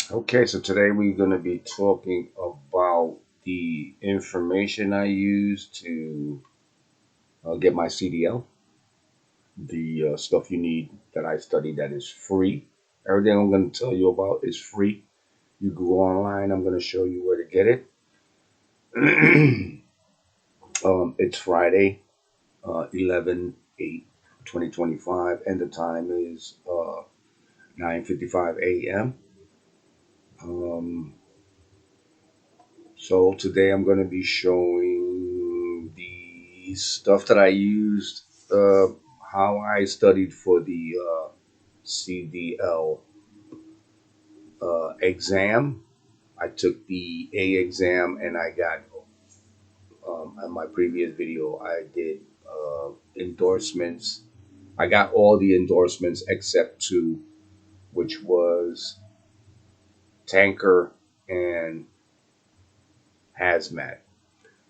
Okay, so today we're going to be talking about the information I use to get my CDL, the stuff you need that I study that is free. Everything I'm going to tell you about is free. You go online, I'm going to show you where to get it. It's Friday, 11/8/2025, and the time is 9:55 a.m. Um, So today I'm going to be showing the stuff that I used, how I studied for the CDL exam. I took the A exam and I got, in my previous video, I did endorsements. I got all the endorsements except two, which was tanker and hazmat.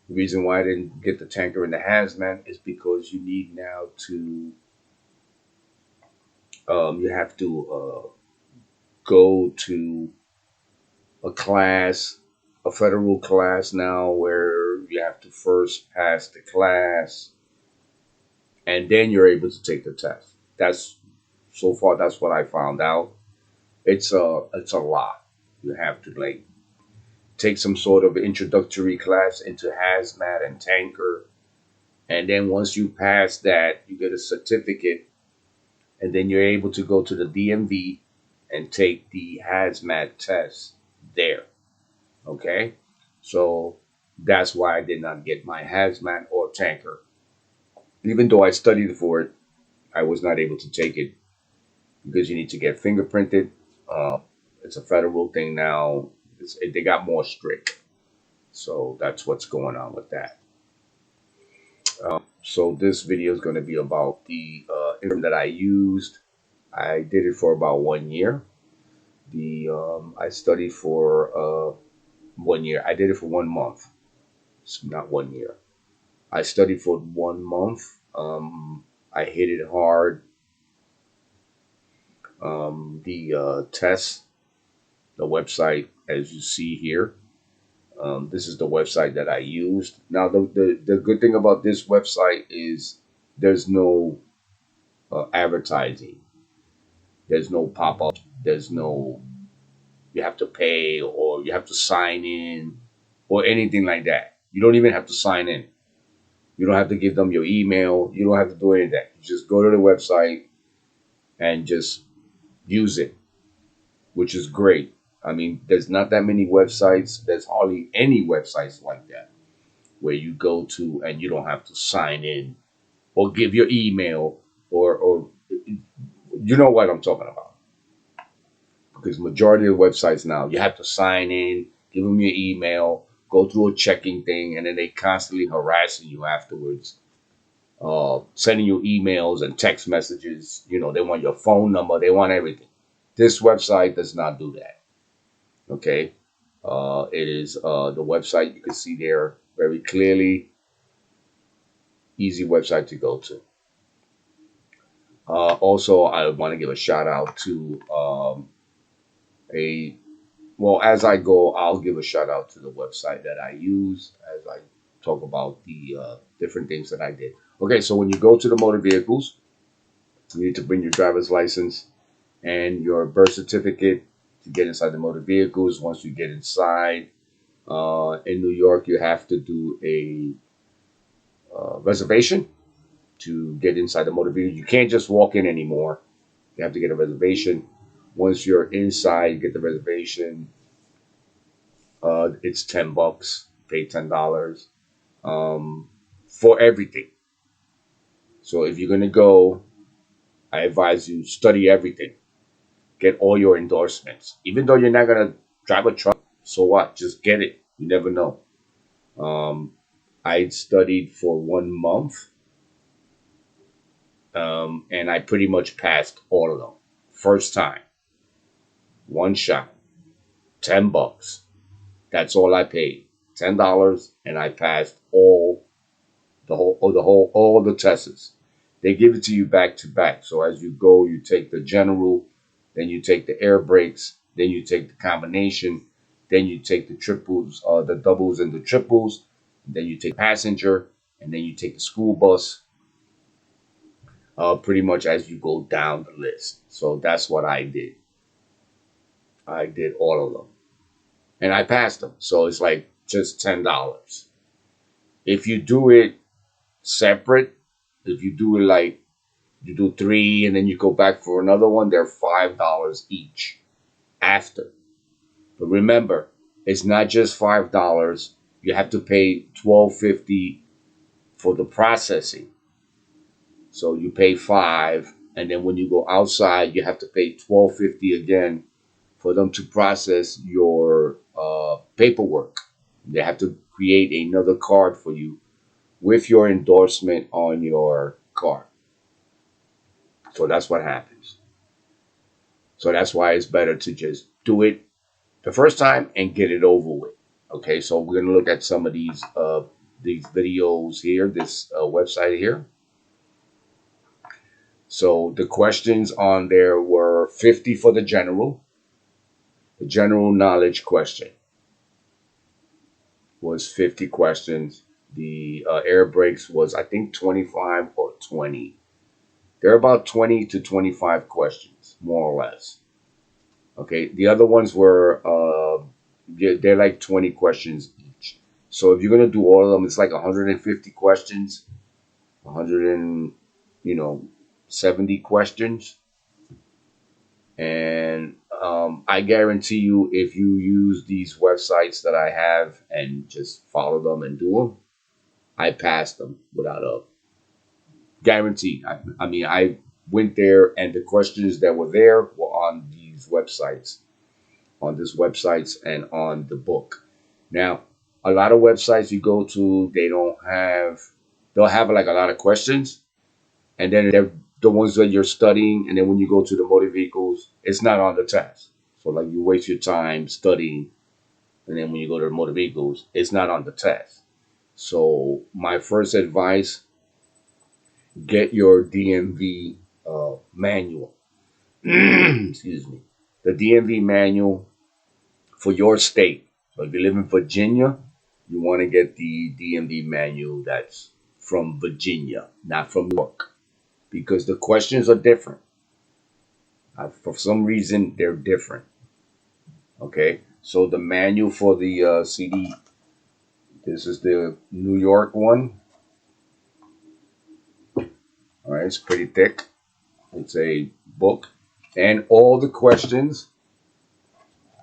The reason why I didn't get the tanker and the hazmat is because you need now to you have to go to a class, a federal class now, where you have to first pass the class, and then you're able to take the test. That's so far. That's what I found out. It's a lot. You have to like take some sort of introductory class into hazmat and tanker, and then once you pass that, you get a certificate, and then you're able to go to the DMV and take the hazmat test there. Okay, so that's why I did not get my hazmat or tanker. Even though I studied for it, I was not able to take it because you need to get fingerprinted. It's a federal thing now. They got more strict, so that's what's going on with that. So this video is going to be about the information that I used. I did it for about 1 year. The I studied for 1 year. I did it for 1 month. It's not 1 year. I studied for 1 month. I hit it hard. The test, the website, as you see here, this is the website that I used. Now, the good thing about this website is there's no advertising, there's no pop up, there's no you have to pay or you have to sign in or anything like that. You don't even have to sign in. You don't have to give them your email. You don't have to do any of that. You just go to the website and just use it, which is great. I mean, there's not that many websites. There's hardly any websites like that where you go to and you don't have to sign in or give your email or you know what I'm talking about. Because majority of websites now you have to sign in, give them your email, go through a checking thing, and then they constantly harassing you afterwards, sending you emails and text messages. You know, they want your phone number, they want everything. This website does not do that. Okay, it is the website you can see there very clearly. Easy website to go to. Also, I want to give a shout out to a well, as I go, I'll give a shout out to the website that I use as I talk about the different things that I did. Okay, so when you go to the motor vehicles, you need to bring your driver's license and your birth certificate to get inside the motor vehicles. Once you get inside, in New York, you have to do a reservation to get inside the motor vehicle. You can't just walk in anymore. You have to get a reservation. Once you're inside, you get the reservation. It's $10. Pay $10 for everything. So if you're gonna go, I advise you study everything. Get all your endorsements. Even though you're not gonna drive a truck, so what? Just get it. You never know. Um, I studied for 1 month, and I pretty much passed all of them. First time, one shot, $10. That's all I paid. $10, and I passed all the tests. They give it to you back to back. So as you go, you take the general, then you take the air brakes, then you take the combination, then you take the triples, the doubles and the triples, then you take passenger, and then you take the school bus, pretty much as you go down the list. So that's what I did. I did all of them, and I passed them. So it's like just $10. If you do it separate, if you do it like you do three and then you go back for another one, they're $5 each after. But remember, it's not just $5. You have to pay $12.50 for the processing. So you pay 5, and then when you go outside, you have to pay $12.50 again for them to process your paperwork. They have to create another card for you with your endorsement on your card. So that's what happens. So that's why it's better to just do it the first time and get it over with. Okay, so we're gonna look at some of these videos here, this website here. So the questions on there were 50 for the general knowledge question was 50 questions. The air brakes was, I think, 25 or 20. They're about 20 to 25 questions, more or less. Okay, the other ones were, they're like 20 questions each. So if you're going to do all of them, it's like 150 questions, 100 and, 70 questions. And I guarantee you, if you use these websites that I have and just follow them and do them, I passed them without a guarantee. I mean, I went there and the questions that were there were on these websites, and on the book. Now, a lot of websites you go to, they'll have like a lot of questions, and then they're the ones that you're studying, and then when you go to the motor vehicles, it's not on the test. So like you waste your time studying, and then when you go to the motor vehicles, it's not on the test. So my first advice: get your DMV manual. Excuse me, the DMV manual for your state. So if you live in Virginia, you want to get the DMV manual that's from Virginia, not from New York, because the questions are different. For some reason, they're different. Okay, so the manual for the CD, this is the New York one. All right, it's pretty thick. It's a book, and all the questions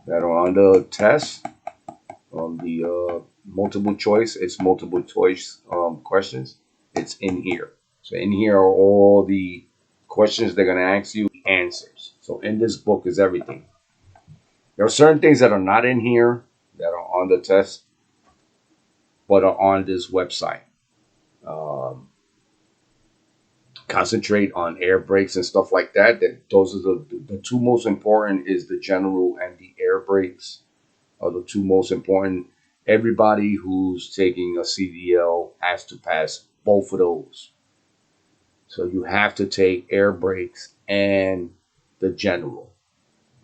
that are on the test, on the multiple choice, it's multiple choice questions. It's in here. So in here are all the questions they're going to ask you, answers. So in this book is everything. There are certain things that are not in here that are on the test, but are on this website. Um, Concentrate on air brakes and stuff like that. Those are the two most important, is the general and the air brakes are the two most important. Everybody who's taking a CDL has to pass both of those. So you have to take air brakes and the general,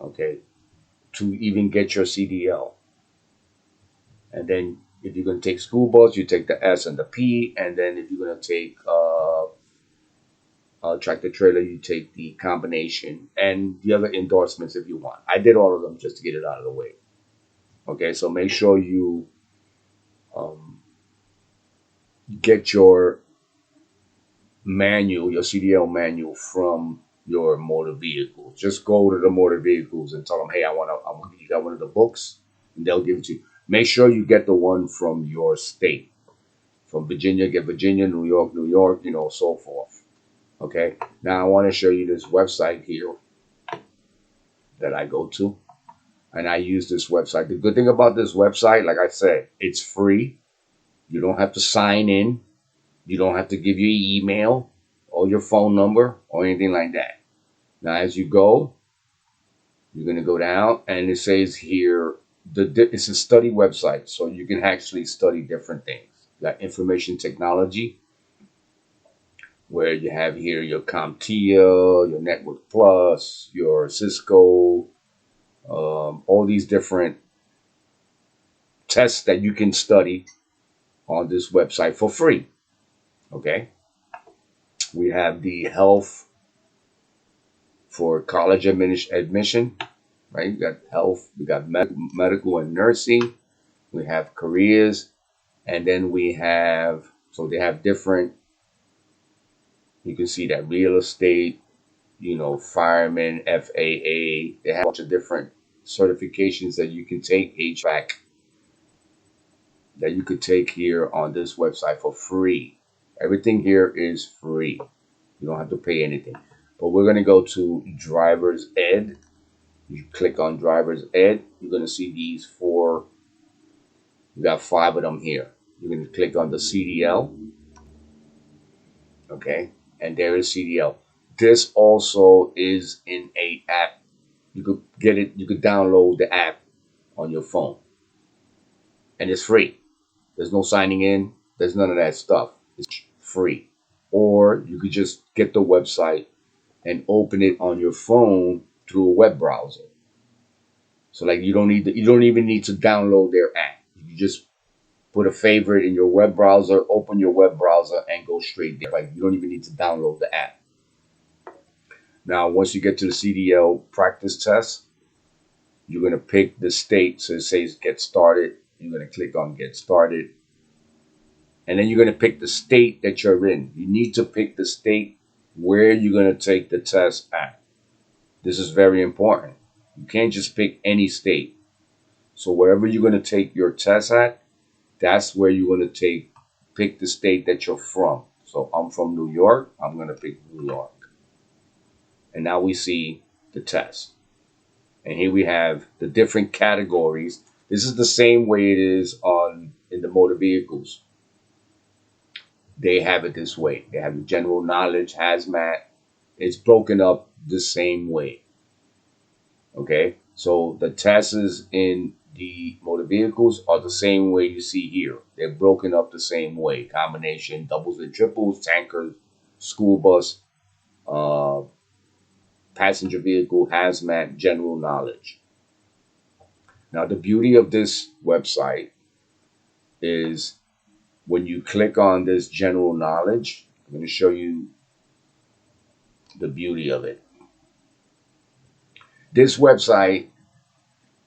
okay, to even get your CDL. And then if you're going to take school bus, you take the S and the P. And then if you're going to take tractor trailer, you take the combination and the other endorsements if you want. I did all of them just to get it out of the way. Okay, so make sure you get your manual, your CDL manual from your motor vehicles. Just go to the motor vehicles and tell them, hey, I want you got one of the books, and they'll give it to you. Make sure you get the one from your state. From Virginia, get Virginia, New York, so forth. Okay. Now I want to show you this website here that I go to, and I use this website. The good thing about this website, like I said, it's free. You don't have to sign in. You don't have to give your email or your phone number or anything like that. Now, as you go, you're going to go down, and it says here, it's a study website, so you can actually study different things. You got information technology, where you have here your CompTIA, your Network Plus, your Cisco, all these different tests that you can study on this website for free. Okay. We have the health for college admission, right? We got health, we got medical and nursing, we have careers, and then we have, so they have different, you can see that real estate, firemen, FAA, they have a bunch of different certifications that you can take, HVAC, that you could take here on this website for free. Everything here is free. You don't have to pay anything. But we're going to go to driver's ed. You click on driver's ed. You're going to see these four. We got 5 of them here. You're going to click on the CDL. Okay. And there is CDL. This also is in a app. You could get it. You could download the app on your phone. And it's free. There's no signing in. There's none of that stuff. It's free. Or you could just get the website and open it on your phone through a web browser. So like you don't even need to download their app. You just put a favorite in your web browser, open your web browser, and go straight there. Like you don't even need to download the app. Now, once you get to the CDL practice test, you're going to pick the state. So it says get started. You're going to click on get started. And then you're going to pick the state that you're in. You need to pick the state where you're going to take the test at. This is very important. You can't just pick any state. So wherever you're going to take your test at, that's where you're going to pick the state that you're from. So I'm from New York. I'm going to pick New York. And now we see the test. And here we have the different categories. This is the same way it is in the motor vehicles. They have it this way. They have the general knowledge, hazmat. It's broken up the same way. Okay, so the tests in the motor vehicles are the same way you see here. They're broken up the same way. Combination, doubles and triples, tankers, school bus, passenger vehicle, hazmat, general knowledge. Now, the beauty of this website is when you click on this general knowledge, I'm going to show you the beauty of it. This website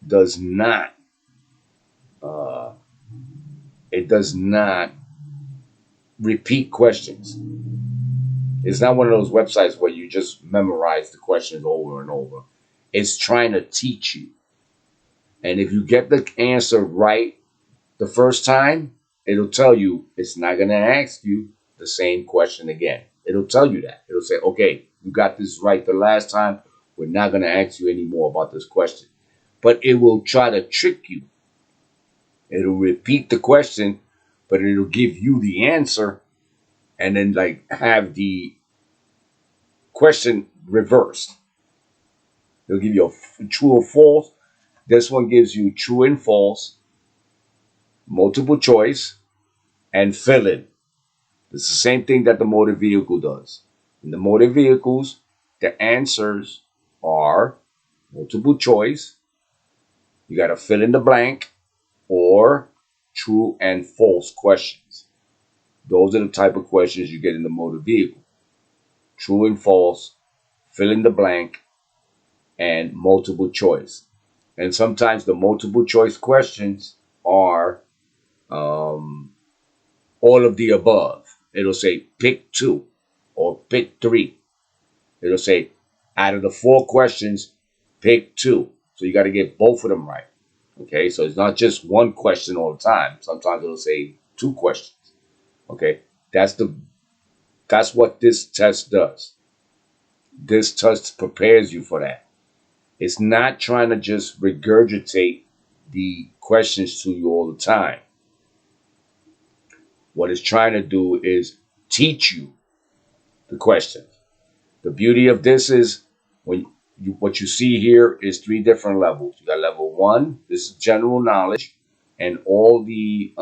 does not, it does not repeat questions. It's not one of those websites where you just memorize the questions over and over. It's trying to teach you. And if you get the answer right the first time, it'll tell you it's not going to ask you the same question again. It'll tell you that. It'll say, okay, you got this right the last time. We're not going to ask you any more about this question. But it will try to trick you. It'll repeat the question, but it'll give you the answer and then like have the question reversed. It'll give you a true or false. This one gives you true and false, multiple choice, and fill in. It's the same thing that the motor vehicle does. In the motor vehicles, the answers are multiple choice. You got to fill in the blank or true and false questions. Those are the type of questions you get in the motor vehicle. True and false, fill in the blank, and multiple choice. And sometimes the multiple choice questions are all of the above. It'll say pick 2 or pick 3. It'll say out of the 4 questions, pick 2. So you got to get both of them right. Okay, so it's not just one question all the time. Sometimes it'll say 2 questions. Okay, that's what this test does. This test prepares you for that. It's not trying to just regurgitate the questions to you all the time. What it's trying to do is teach you the questions. The beauty of this is what you see here is 3 different levels. You got level 1, this is general knowledge, and all the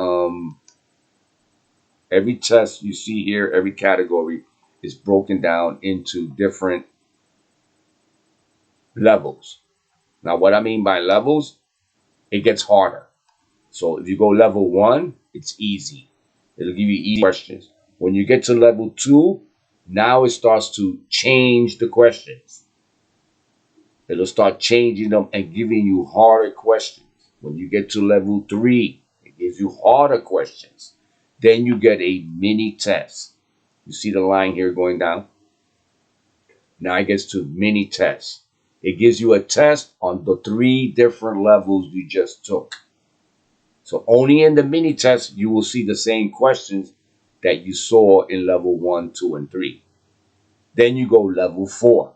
every test you see here, every category is broken down into different levels. Now, what I mean by levels, it gets harder. So if you go level 1, it's easy. It'll give you easy questions. When you get to level 2, now it starts to change the questions. It'll start changing them and giving you harder questions. When you get to level 3, it gives you harder questions. Then you get a mini test. You see the line here going down? Now it gets to mini test. It gives you a test on the 3 different levels you just took. So only in the mini test you will see the same questions that you saw in level 1, 2, and 3. Then you go level 4.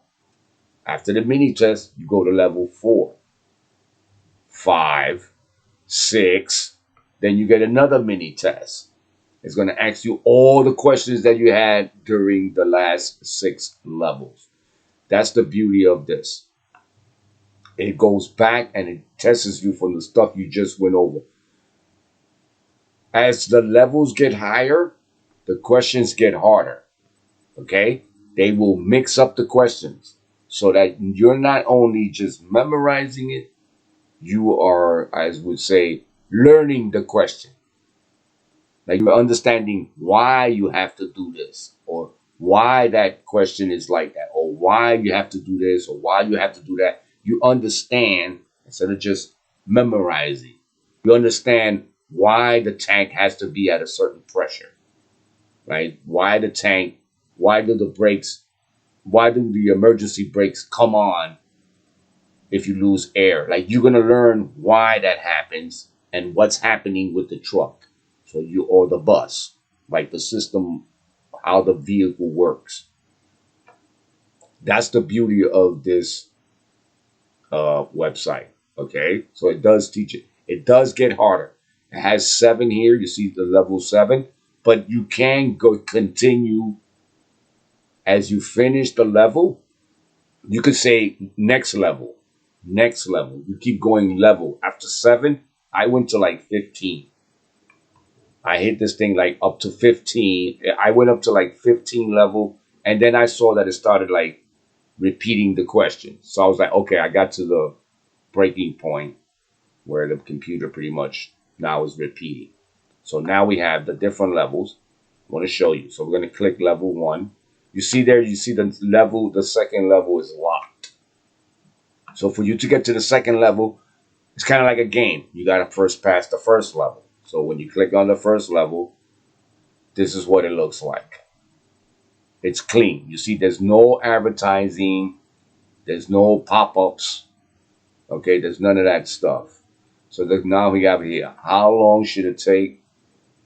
After the mini test, you go to level 4, 5, 6. Then you get another mini test. It's going to ask you all the questions that you had during the last 6 levels. That's the beauty of this. It goes back and it tests you from the stuff you just went over. As the levels get higher, the questions get harder. Okay? They will mix up the questions so that you're not only just memorizing it, you are, as would say, learning the question. Like you're understanding why you have to do this, or why that question is like that, or why you have to do this, or why you have to do that. You understand instead of just memorizing. You understand why the tank has to be at a certain pressure, right? Why the tank, why do the brakes, why do the emergency brakes come on if you lose air? Like you're gonna learn why that happens and what's happening with the truck. So you or the bus, like the system, how the vehicle works. That's the beauty of this website. Okay, so it does teach it. It does get harder. It has 7 here. You see the level 7, but you can go continue as you finish the level. You could say next level, next level. You keep going level. After 7, I went to like 15. I hit this thing like up to 15. I went up to like 15 level, and then I saw that it started like repeating the question. So I was like, okay, I got to the breaking point where the computer pretty much now is repeating. So now we have the different levels. I want to show you. So we're going to click level 1. You see there, you see the level, the second level is locked. So for you to get to the second level, it's kind of like a game. You got to first pass the first level. So when you click on the first level, this is what it looks like. It's clean. You see, there's no advertising. There's no pop-ups. Okay, there's none of that stuff. So now we have here, how long should it take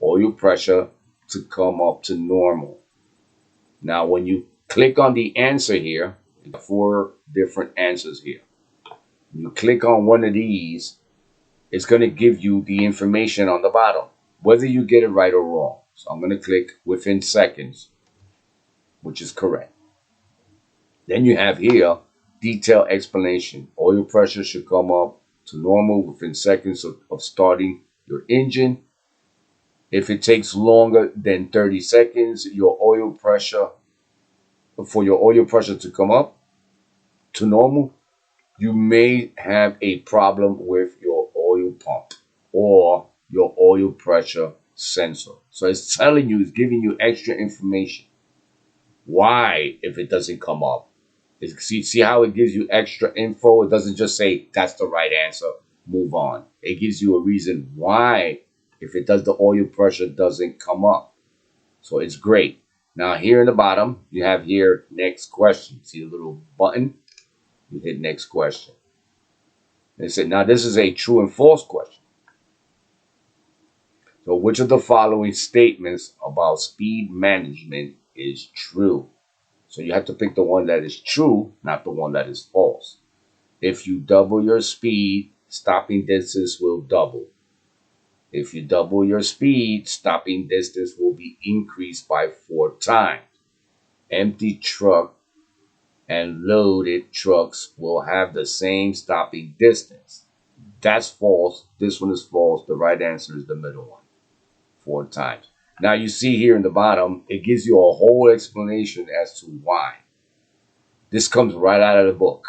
oil pressure to come up to normal? Now, when you click on the answer here, you have 4 different answers here. When you click on one of these, it's going to give you the information on the bottom, whether you get it right or wrong. So I'm going to click within seconds, which is correct. Then you have here, detailed explanation. Oil pressure should come up to normal within seconds of starting your engine. If it takes longer than 30 seconds, your oil pressure, for your oil pressure to come up to normal, you may have a problem with your oil pump or your oil pressure sensor. So it's telling you, it's giving you extra information. Why, if it doesn't come up? See how it gives you extra info? It doesn't just say that's the right answer, move on. It gives you a reason why, if it does, the oil pressure doesn't come up. So it's great. Now here in the bottom, you have here next question. See the little button? You hit next question. They said, now this is a true and false question. So which of the following statements about speed management is true? So you have to pick the one that is true, not the one that is false. If you double your speed, stopping distance will double. If you double your speed, stopping distance will be increased by 4 times. Empty truck and loaded trucks will have the same stopping distance. That's false. This one is false. The right answer is the middle one. 4 times. Now you see here in the bottom, it gives you a whole explanation as to why. This comes right out of the book.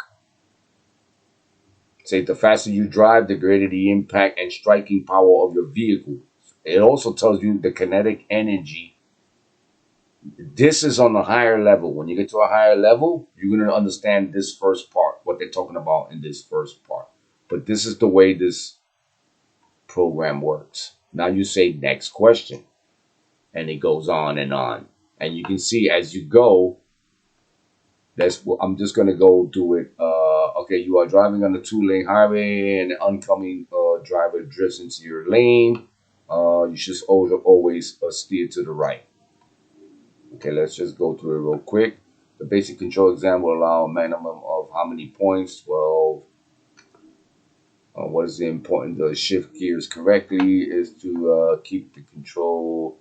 Say the faster you drive, the greater the impact and striking power of your vehicle. It also tells you the kinetic energy. This is on a higher level. When you get to a higher level, you're going to understand this first part, what they're talking about in this first part. But this is the way this program works. Now you say next question, and it goes on and on. And you can see as you go, that's what I'm just gonna go do it. Okay, you are driving on a two-lane highway, and an oncoming driver drifts into your lane. You should always steer to the right. Okay, let's just go through it real quick. The basic control exam will allow a minimum of how many points? 12. What is the important to shift gears correctly is to keep the control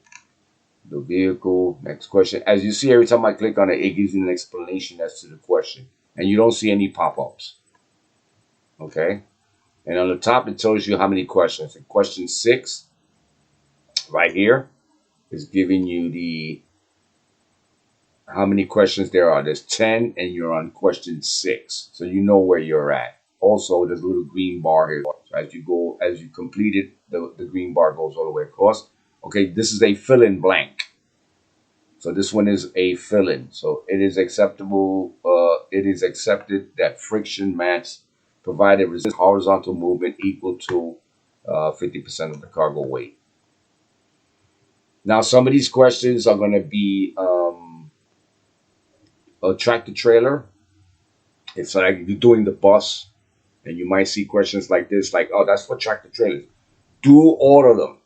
the vehicle. Next question. As you see, every time I click on it, it gives you an explanation as to the question. And you don't see any pop-ups. Okay? And on the top, it tells you how many questions. And question 6, right here, is giving you the how many questions there are. There's 10, and you're on question 6. So you know where you're at. Also, there's a little green bar here. So as you complete it, the green bar goes all the way across. Okay, this is a fill-in blank. So this one is a fill-in. So it is acceptable. It is accepted that friction match provided resist horizontal movement equal to 50% of the cargo weight. Now, some of these questions are going to be a tractor trailer. It's like you're doing the bus, and you might see questions like this, like, oh, that's for tractor trailers. Do all of them,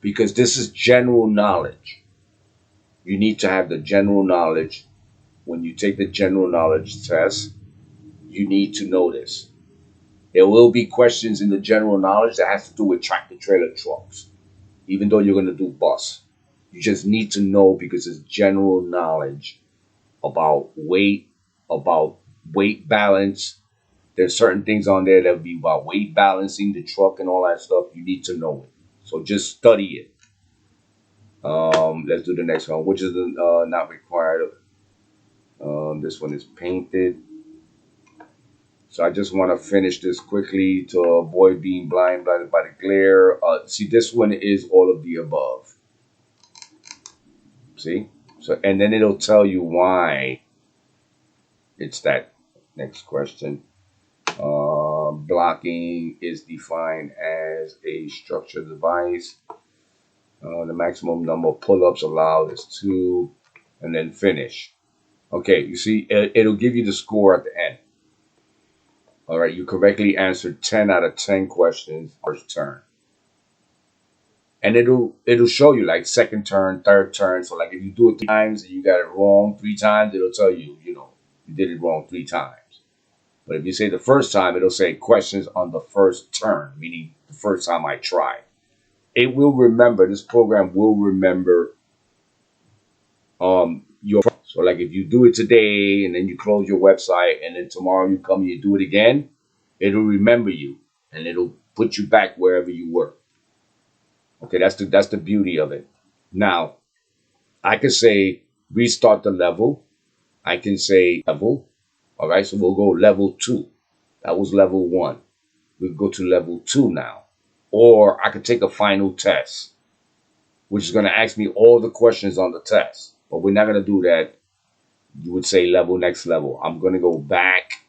because this is general knowledge. You need to have the general knowledge. When you take the general knowledge test, you need to know this. There will be questions in the general knowledge that has to do with tractor trailer trucks, even though you're going to do bus. You just need to know because it's general knowledge about weight balance. There's certain things on there that will be about weight balancing the truck and all that stuff. You need to know it. So just study it. Let's do the next one, which is not required. This one is painted. So I just want to finish this quickly to avoid being blinded by the glare. See, this one is all of the above. See? So, and then it'll tell you why it's that. Next question. Blocking is defined as a structured device. The maximum number of pull-ups allowed is 2, and then finish. Okay, you see, it'll give you the score at the end. All right, you correctly answered 10 out of 10 questions first turn. And it'll show you like second turn, third turn. So like if you do it 3 times and you got it wrong 3 times, it'll tell you, you did it wrong 3 times. But if you say the first time, it'll say questions on the first turn, meaning the first time I tried. It will remember, this program will remember your, so like if you do it today and then you close your website and then tomorrow you come and you do it again, it'll remember you and it'll put you back wherever you were. Okay, that's the beauty of it. Now, I can say restart the level. I can say level. All right, so we'll go level 2. That was level 1. We'll go to level 2 now. Or I could take a final test, which is going to ask me all the questions on the test. But we're not going to do that. You would say level, next level. I'm going to go back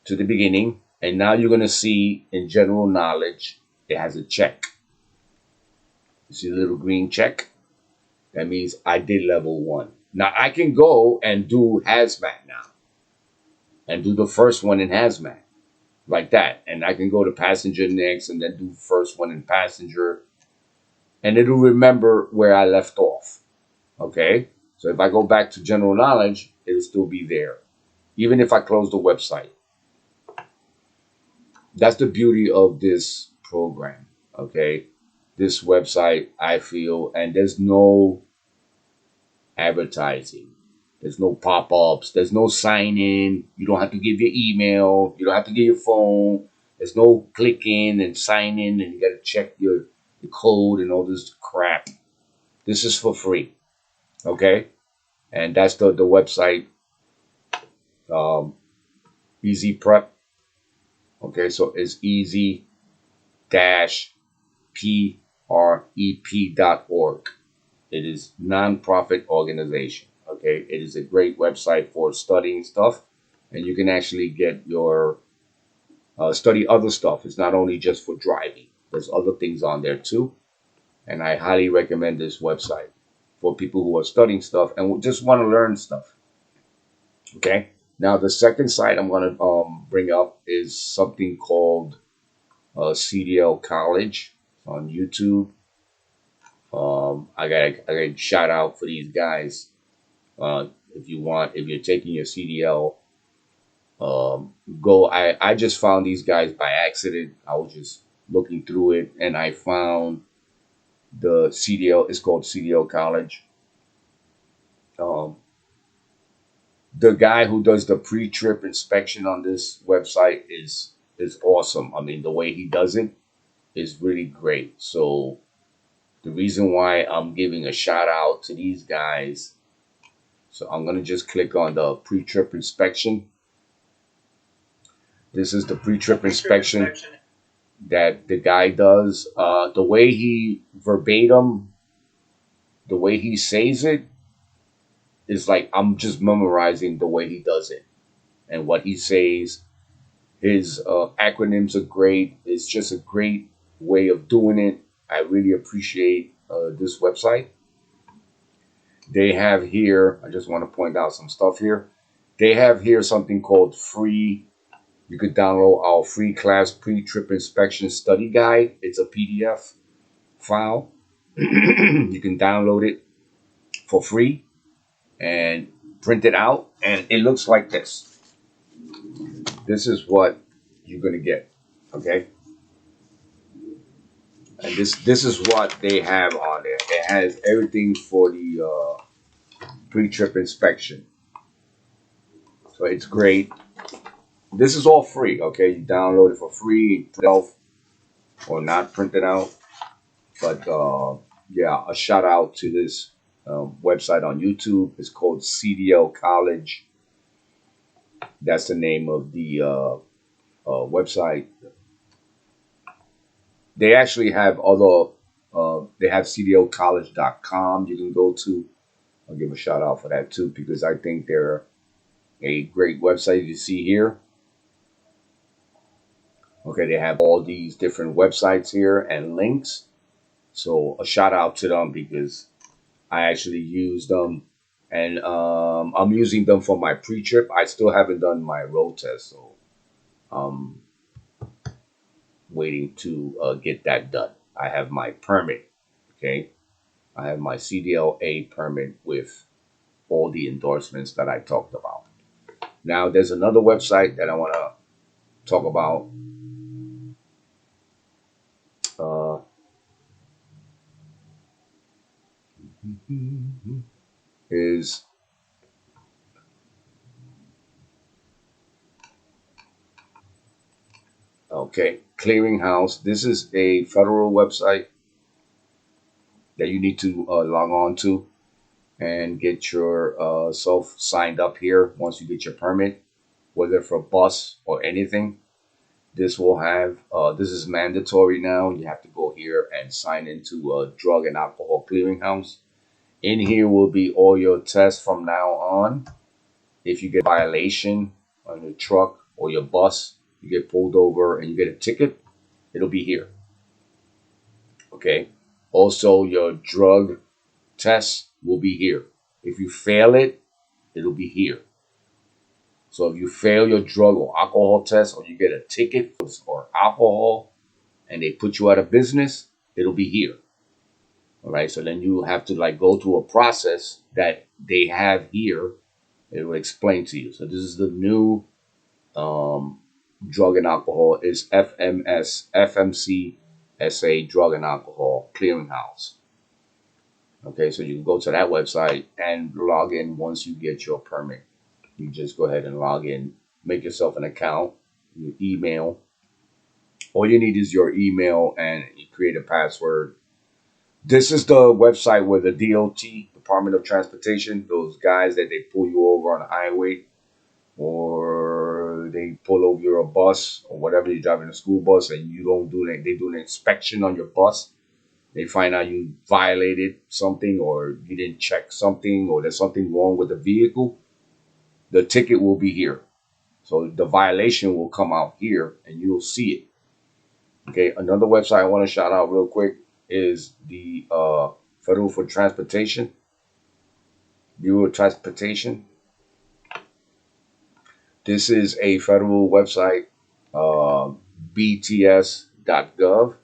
to the beginning. And now you're going to see in general knowledge, it has a check. You see the little green check? That means I did level 1. Now I can go and do hazmat now. And do the first one in hazmat. Like that. And I can go to passenger next and then do the first one in passenger. And it'll remember where I left off. Okay? So if I go back to general knowledge, it'll still be there. Even if I close the website. That's the beauty of this program. Okay? This website, I feel, and there's no advertising. There's no pop-ups. There's no sign-in. You don't have to give your email. You don't have to give your phone. There's no click in and sign in and you got to check your code and all this crap. This is for free. Okay? And that's the website. Easy Prep. Okay, so it's easy dash prep.org. It is nonprofit organization. Okay, it is a great website for studying stuff, and you can actually get your study other stuff. It's not only just for driving. There's other things on there too, and I highly recommend this website for people who are studying stuff and just want to learn stuff. Okay. Now the second site I'm going to bring up is something called CDL College on YouTube. I got a shout out for these guys. If you want, if you're taking your CDL, go. I just found these guys by accident. I was just looking through it and I found the CDL. It's called CDL College. Um, the guy who does the pre-trip inspection on this website is awesome. I mean, the way he does it is really great. So the reason why I'm giving a shout out to these guys, so I'm gonna just click on the pre-trip inspection. This is the pre-trip inspection that the guy does. The way he verbatim, the way he says it is like I'm just memorizing the way he does it and what he says. His acronyms are great. It's just a great way of doing it. I really appreciate this website. They have here, I just want to point out some stuff here. They have here something called free. You could download our free class pre trip inspection study guide. It's a PDF file. You can download it for free and print it out. And it looks like this. This is what you're going to get. Okay. And this is what they have on there. It has everything for the pre-trip inspection. So it's great. This is all free. Okay, you download it for free yourself or not print it out. But yeah, a shout out to this website on YouTube. It's called CDL College. That's the name of the website. They actually have other. They have cdlcollege.com. You can go to. I'll give a shout out for that too because I think they're a great website. You see here. Okay, they have all these different websites here and links. So a shout out to them because I actually use them and I'm using them for my pre-trip. I still haven't done my road test, so I'm waiting to get that done. I have my permit. Okay, I have my CDLA permit with all the endorsements that I talked about. Now, there's another website that I want to talk about. Uh, is okay, Clearinghouse. This is a federal website that you need to log on to and get your self signed up here once you get your permit, whether for bus or anything. This will have this is mandatory now. You have to go here and sign into a drug and alcohol clearinghouse. In here will be all your tests from now on. If you get a violation on your truck or your bus, you get pulled over and you get a ticket, it'll be here. Okay. Also, your drug test will be here. If you fail it, it'll be here. So if you fail your drug or alcohol test or you get a ticket for alcohol and they put you out of business, it'll be here. All right. So then you have to like go through a process that they have here. It will explain to you. So this is the new um, drug and alcohol is FMCSA Drug and Alcohol Clearinghouse. Okay, so you can go to that website and log in once you get your permit. You just go ahead and log in, make yourself an account, your email. All you need is your email and you create a password. This is the website where the DOT, Department of Transportation, those guys that they pull you over on the highway or they pull over your bus or whatever, you're driving a school bus and you don't do that, they do an inspection on your bus. They find out you violated something or you didn't check something or there's something wrong with the vehicle. The ticket will be here. So the violation will come out here and you'll see it. Okay, another website I want to shout out real quick is the Federal for Transportation, Bureau of Transportation. This is a federal website, bts.gov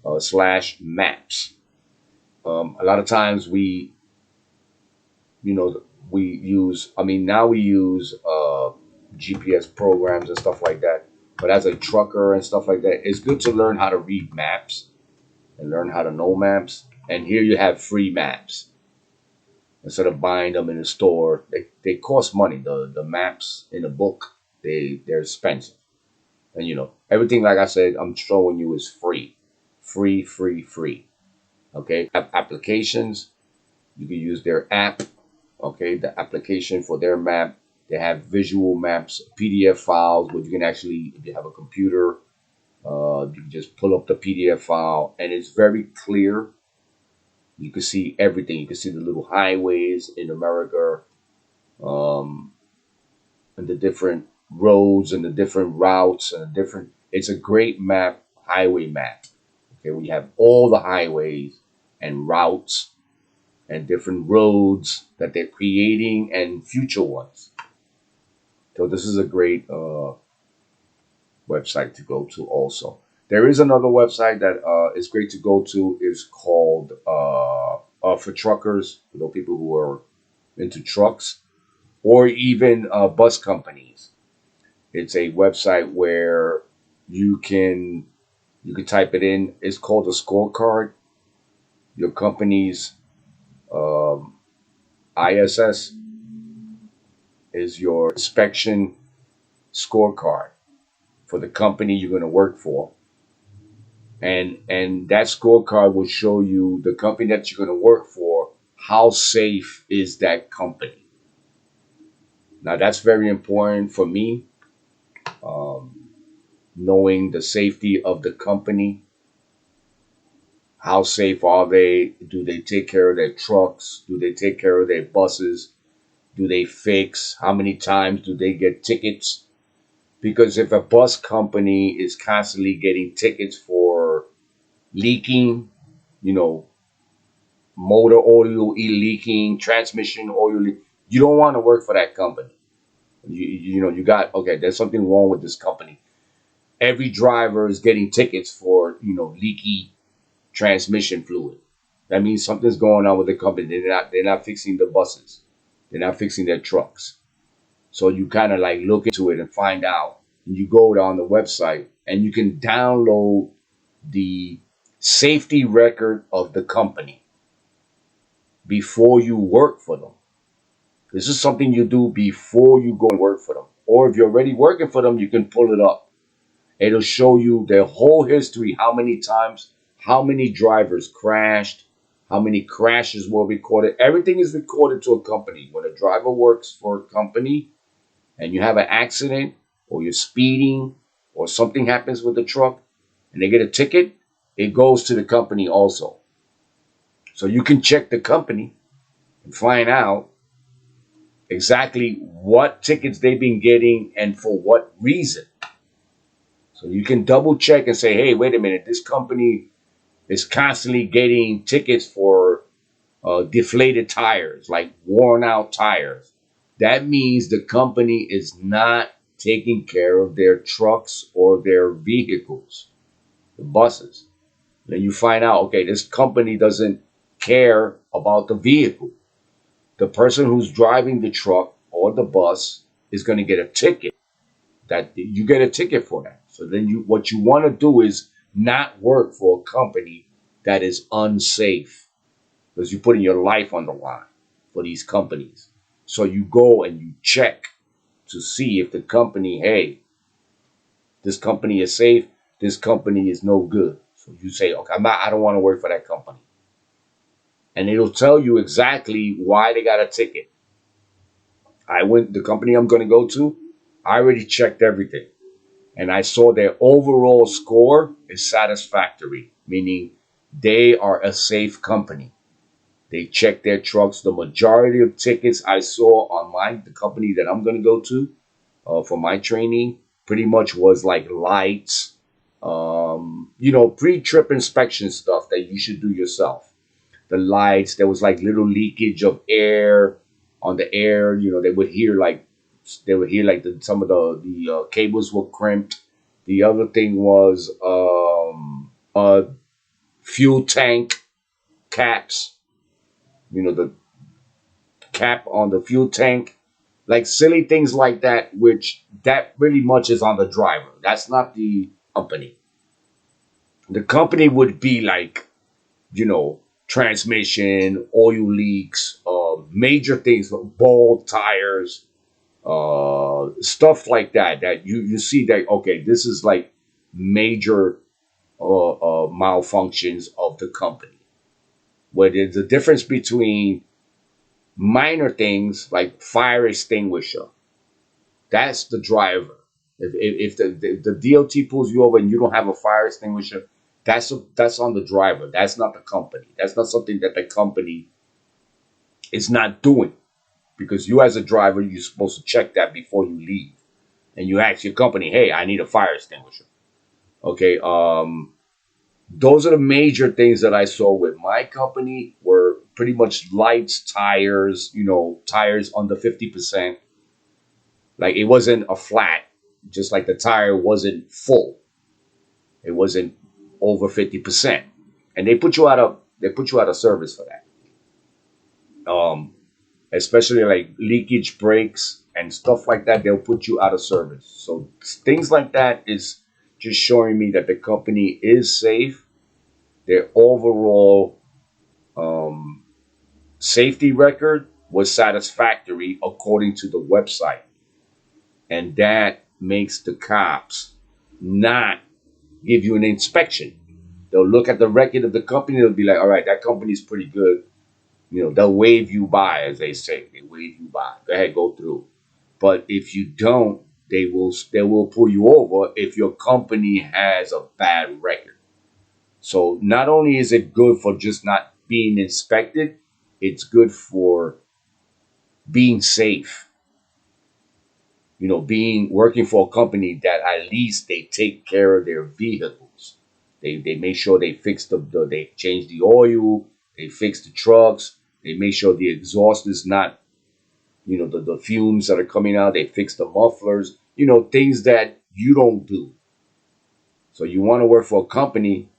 /maps. A lot of times we use, now we use GPS programs and stuff like that. But as a trucker and stuff like that, it's good to learn how to read maps and learn how to know maps. And here you have free maps. Instead of buying them in the store, they cost money. The maps in the book, they're expensive. And everything, like I said, I'm showing you is free. Free, free, free. Okay. Applications, you can use their app. Okay, the application for their map. They have visual maps, PDF files, where you can actually, if you have a computer, you can just pull up the PDF file, and it's very clear. You can see everything. You can see the little highways in America, and the different roads and the different routes and the different. It's a great map, highway map. Okay, we have all the highways and routes and different roads that they're creating and future ones. So this is a great website to go to also. There is another website that is great to go to. It's called for truckers, for people who are into trucks, or even bus companies. It's a website where you can type it in. It's called a scorecard. Your company's ISS is your inspection scorecard for the company you're going to work for. And that scorecard will show you the company that you're going to work for, how safe is that company. Now, that's very important for me, knowing the safety of the company. How safe are they? Do they take care of their trucks? Do they take care of their buses? Do they fix? How many times do they get tickets? Because if a bus company is constantly getting tickets for leaking, motor oil leaking, transmission oil leak, you don't want to work for that company. There's something wrong with this company. Every driver is getting tickets for, leaky transmission fluid. That means something's going on with the company. They're not fixing the buses. They're not fixing their trucks. So you kind of like look into it and find out. And you go down the website and you can download the safety record of the company before you work for them. This is something you do before you go and work for them. Or if you're already working for them, you can pull it up. It'll show you their whole history, how many times, how many drivers crashed, how many crashes were recorded. Everything is recorded to a company. When a driver works for a company and you have an accident or you're speeding or something happens with the truck and they get a ticket, it goes to the company also. So you can check the company and find out exactly what tickets they've been getting and for what reason. So you can double check and say, hey, wait a minute, this company is constantly getting tickets for deflated tires, like worn out tires. That means the company is not taking care of their trucks or their vehicles, the buses. Then you find out, okay, this company doesn't care about the vehicle. The person who's driving the truck or the bus is going to get a ticket. That you get a ticket for that. So then what you want to do is not work for a company that is unsafe, because you're putting your life on the line for these companies. So you go and you check to see if the company, hey, this company is safe, this company is no good. So you say, okay, I don't want to work for that company. And it'll tell you exactly why they got a ticket. The company I'm going to go to, I already checked everything, and I saw their overall score is satisfactory, meaning they are a safe company. They check their trucks. The majority of tickets I saw online, the company that I'm going to go to for my training, pretty much was like lights, pre-trip inspection stuff that you should do yourself. The lights, there was like little leakage of air on the air. Some of the cables were crimped. The other thing was fuel tank caps. The cap on the fuel tank, like silly things like that, which that really much is on the driver. That's not the company. The company would be like, transmission, oil leaks, major things, bald tires, stuff like that. That you see that okay, this is like major malfunctions of the company. Where there's a difference between minor things like fire extinguisher. That's the driver. If the DOT pulls you over and you don't have a fire extinguisher, that's on the driver. That's not the company. That's not something that the company is not doing, because you as a driver, you're supposed to check that before you leave, and you ask your company, "Hey, I need a fire extinguisher." Okay. Those are the major things that I saw with my company were pretty much lights, tires, tires under 50%. Like it wasn't a flat, just like the tire wasn't full. It wasn't over 50%. And they put you out of service for that. Especially like leakage brakes and stuff like that, they'll put you out of service. So things like that is just showing me that the company is safe. Their overall um, safety record was satisfactory according to the website. And that makes the cops not give you an inspection. They'll look at the record of the company. They'll be like, all right, that company's pretty good. They'll wave you by, as they say. They wave you by. Go ahead, go through. But if you don't, they will pull you over if your company has a bad record. So not only is it good for just not being inspected, it's good for being safe. Being working for a company that at least they take care of their vehicles. They make sure they fix they change the oil, they fix the trucks, they make sure the exhaust is not, the fumes that are coming out, they fix the mufflers, things that you don't do. So you want to work for a company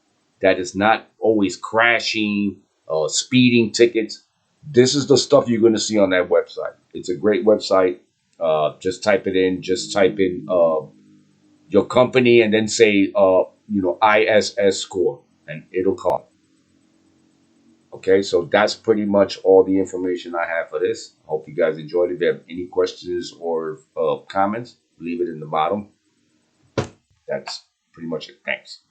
that is not always crashing, speeding tickets. This is the stuff you're going to see on that website. It's a great website. Just type it in. Just type in your company and then say, ISS score, and it'll come up. Okay, so that's pretty much all the information I have for this. Hope you guys enjoyed it. If you have any questions or comments, leave it in the bottom. That's pretty much it. Thanks.